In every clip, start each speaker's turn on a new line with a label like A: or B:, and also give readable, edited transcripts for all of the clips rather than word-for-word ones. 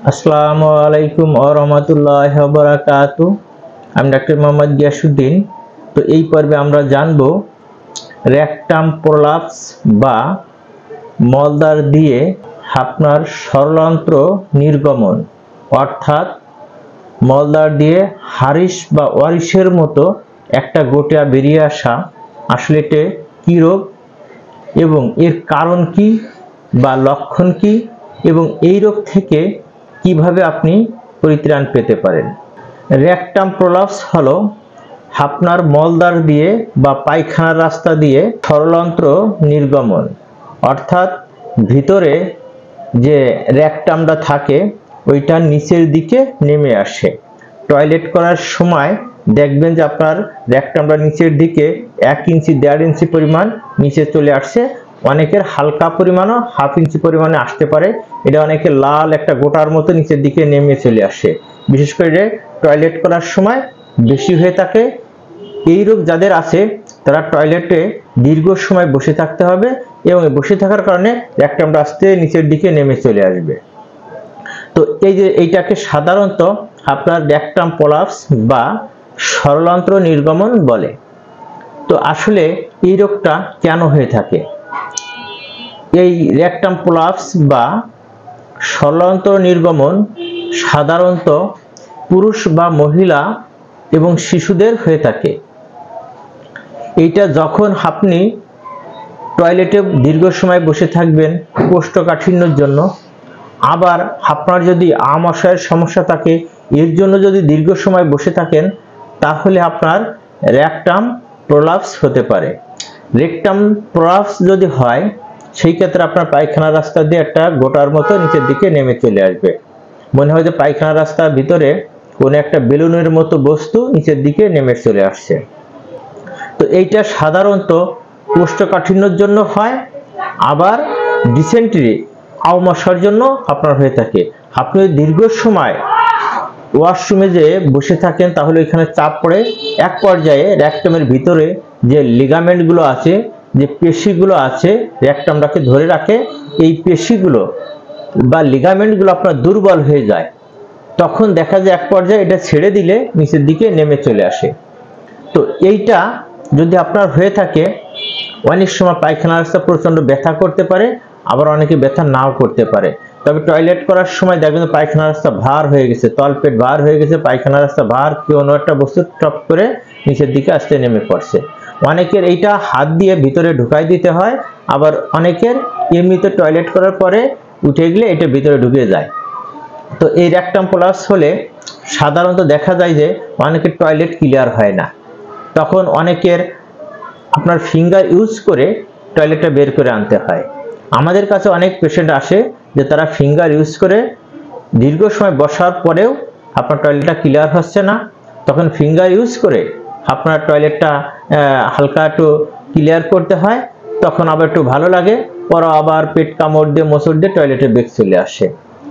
A: আসসালামু আলাইকুম ওয়া রাহমাতুল্লাহি ওয়া বারাকাতুহু। আমি ডাক্তার মোহাম্মদ গিয়াসউদ্দিন। তো এই পর্বে আমরা জানব রেকটাম প্রলাপস বা মলদ্বার দিয়ে আপনার সরলন্ত্র নির্গমন, অর্থাৎ মলদ্বার দিয়ে হারিস বা ওয়ারিসের মতো একটা গোটা বেরিয়ে আসা, আসলে এটা কি রোগ এবং এর কারণ কি বা লক্ষণ কি এবং এই রোগ থেকে কিভাবে আপনি পরিত্রাণ পেতে পারেন। রেকটাম প্রলাপস হলো আপনার মলদ্বার দিয়ে বা পায়খানার রাস্তা দিয়ে সরলন্ত্র নির্গমন, অর্থাৎ ভিতরে যে রেকটামটা থাকে ওইটা নিচের দিকে নেমে আসে। টয়লেট করার সময় দেখবেন যে আপনার রেকটামটা নিচের দিকে 1 ইঞ্চি 1.5 ইঞ্চি পরিমাণ নিচে চলে আসছে। অনেকের হালকা পরিমাণও 1/2 ইঞ্চি পরিমাণে আসতে পারে। এটা অনেকের লাল একটা গোটার মতো নিচের দিকে নেমে চলে আসে। বিশেষ করে টয়লেট করার সময় বেশি হয়ে থাকে। এই রোগ যাদের আছে তারা টয়লেটে দীর্ঘ সময় বসে থাকতে হবে এবং বসে থাকার কারণে রেকটামটা আস্তে নিচের দিকে নেমে চলে আসবে। তো এই যে এইটাকে সাধারণত আপনার রেকটাম প্রলাপস বা সরলন্ত্র নির্গমন বলে। তো আসলে এই রোগটা কেন হয়ে থাকে? এই রেকটাম প্রলাপস বা সরলন্ত্র নির্গমন সাধারণত পুরুষ বা মহিলা এবং শিশুদের হয়ে থাকে। এইটা যখন আপনি টয়লেটে দীর্ঘ সময় বসে থাকবেন কোষ্ঠকাঠিন্যের জন্য, আবার আপনার যদি আমাশয়ের সমস্যা থাকে এর জন্য যদি দীর্ঘ সময় বসে থাকেন, তাহলে আপনার রেকটাম প্রলাপস হতে পারে। রেকটাম প্রলাপস যদি হয় সেই ক্ষেত্রে আপনার পায়খানার রাস্তা দিয়ে একটা গোটার মতো নিচের দিকে নেমে চলে আসবে। মনে হয় যে পায়খানার রাস্তার ভিতরে কোনো একটা বেলুনের মতো বস্তু নিচের দিকে নেমে চলে আসছে। তো এইটা সাধারণত কোষ্ঠকাঠিন্যের জন্য হয়, আবার ডিসেন্ট্রি আমাশয়ের জন্য আপনার হয়ে থাকে। আপনি দীর্ঘ সময় ওয়াশরুমে যে বসে থাকেন তাহলে এখানে চাপ পড়ে এক পর্যায়ে রেকটামের ভিতরে যে লিগামেন্টগুলো আছে, যে পেশিগুলো আছে রেকটামটাকে ধরে রাখে, এই পেশিগুলো বা লিগামেন্টগুলো আপনার দুর্বল হয়ে যায়। তখন দেখা যায় এক পর্যায়ে এটা ছেড়ে দিলে নিচের দিকে নেমে চলে আসে। তো এইটা যদি আপনার হয়ে থাকে, অনেক সময় পায়খানা রাস্তা প্রচন্ড ব্যথা করতে পারে, আবার অনেকে ব্যথা নাও করতে পারে। তবে টয়লেট করার সময় দেখবেন পায়খানা রাস্তা ভার হয়ে গেছে, তলপেট ভার হয়ে গেছে, পায়খানা রাস্তা ভার, কোনো একটা বস্তু টপ করে নিচের দিকে আস্তে নেমে পড়ছে। অনেকের এইটা হাত দিয়ে ভিতরে ঢুকাই দিতে হয়, আবার অনেকের এমনিতে টয়লেট করার পরে উঠে গেলে এটা ভিতরে ঢুকে যায়। তো এই রেকটাম প্রলাপস হলে সাধারণত দেখা যায় যে অনেকের টয়লেট ক্লিয়ার হয় না। তখন অনেকের আপনার ফিঙ্গার ইউজ করে টয়লেটটা বের করে আনতে হয়। আমাদের কাছে অনেক পেশেন্ট আসে যে তারা ফিঙ্গার ইউজ করে দীর্ঘ সময় বসার পরেও আপনার টয়লেটটা ক্লিয়ার হচ্ছে না। তখন ফিঙ্গার ইউজ করে আপনার টয়লেটটা হালকা একটু ক্লিয়ার করতে হয়। তখন আবার একটু ভালো লাগে, পরে আবার পেট কামড় দিয়ে মোচড় দিয়ে টয়লেটে বেগ চলে আসে।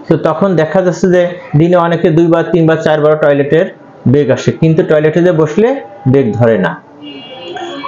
A: তো তখন দেখা যাচ্ছে যে দিনে অনেকে 2 বার 3 বার 4 বার টয়লেটের বেগ আসে, কিন্তু টয়লেটে যে বসলে বেগ ধরে না।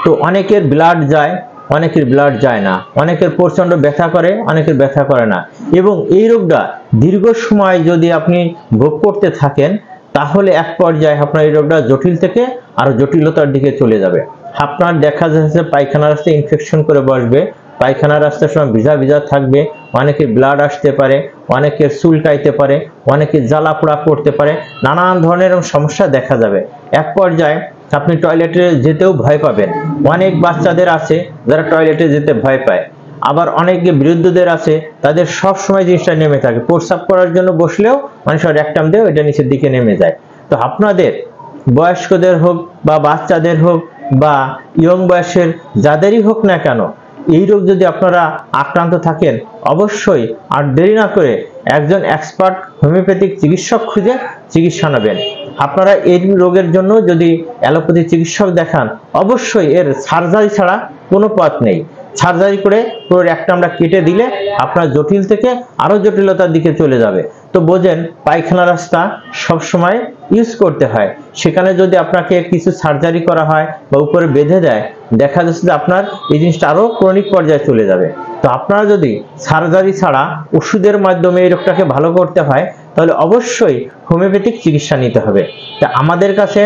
A: তো অনেকের ব্লাড যায়, অনেকের ব্লাড যায় না, অনেকের প্রচন্ড ব্যথা করে, অনেকের ব্যথা করে না। এবং এই রোগটা দীর্ঘ সময় যদি আপনি ভোগ করতে থাকেন তাহলে এক পর্যায়ে আপনার এই রোগটা জটিল থেকে আরো জটিলতার দিকে চলে যাবে। আপনার দেখা যাচ্ছে পায়খানা রাস্তায় ইনফেকশন করে বসবে, পায়খানা রাস্তার সময় ভিজা ভিজা থাকবে, অনেকের ব্লাড আসতে পারে, অনেকের চুলকাইতে পারে, অনেকের জ্বালা পোড়া করতে পারে, নানান ধরনের সমস্যা দেখা যাবে। এক পর্যায়ে আপনি টয়লেটে যেতেও ভয় পাবেন। অনেক বাচ্চাদের আছে যারা টয়লেটে যেতে ভয় পায়, আবার অনেকে বৃদ্ধদের আছে তাদের সব সময় জিনিসটা নেমে থাকে, প্রস্রাব করার জন্য বসলেও মানুষের রেকটাম দিয়ে ওইটা নিচের দিকে নেমে যায়। তো আপনাদের বয়স্কদের হোক বা বাচ্চাদের হোক বা ইয়ং বয়সের যাদেরই হোক না কেন, এই রোগ যদি আপনারা আক্রান্ত থাকেন অবশ্যই আর দেরি না করে একজন এক্সপার্ট হোমিওপ্যাথিক চিকিৎসক খুঁজে চিকিৎসা নেবেন। আপনারা এই রোগের জন্য যদি অ্যালোপ্যাথি চিকিৎসক দেখান, অবশ্যই এর সার্জারি ছাড়া কোনো পথ নেই। সার্জারি করে পুরো রেকটামটা কেটে দিলে আপনার জটিল থেকে আরো জটিলতার দিকে চলে যাবে। তো বোঝেন পায়খানা রাস্তা সব সময় ইউজ করতে হয়, সেখানে যদি আপনাকে কিছু সার্জারি করা হয় বা উপরে বেঁধে দেয়, দেখা যাচ্ছে যে আপনার এই জিনিসটা আরো ক্রনিক পর্যায়ে চলে যাবে। তো আপনারা যদি সার্জারি ছাড়া ওষুধের মাধ্যমে এই রোগটাকে ভালো করতে হয়, তাহলে অবশ্যই হোমিওপ্যাথিক চিকিৎসা নিতে হবে। তা আমাদের কাছে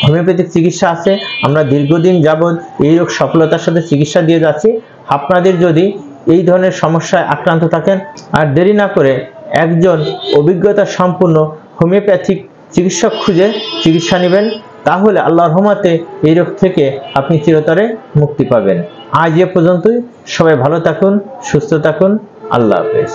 A: হোমিওপ্যাথিক চিকিৎসা আছে, আমরা দীর্ঘদিন যাবৎ এই রোগ সফলতার সাথে চিকিৎসা দিয়ে যাচ্ছি। আপনাদের যদি এই ধরনের সমস্যায় আক্রান্ত থাকেন, আর দেরি না করে একজন অভিজ্ঞতা সম্পন্ন হোমিওপ্যাথিক চিকিৎসক খুঁজে চিকিৎসা নেবেন, তাহলে আল্লাহর রহমতে এই রোগ থেকে আপনি চিরতরে মুক্তি পাবেন। আজ এ পর্যন্তই। সবাই ভালো থাকুন, সুস্থ থাকুন। আল্লাহ হাফেজ।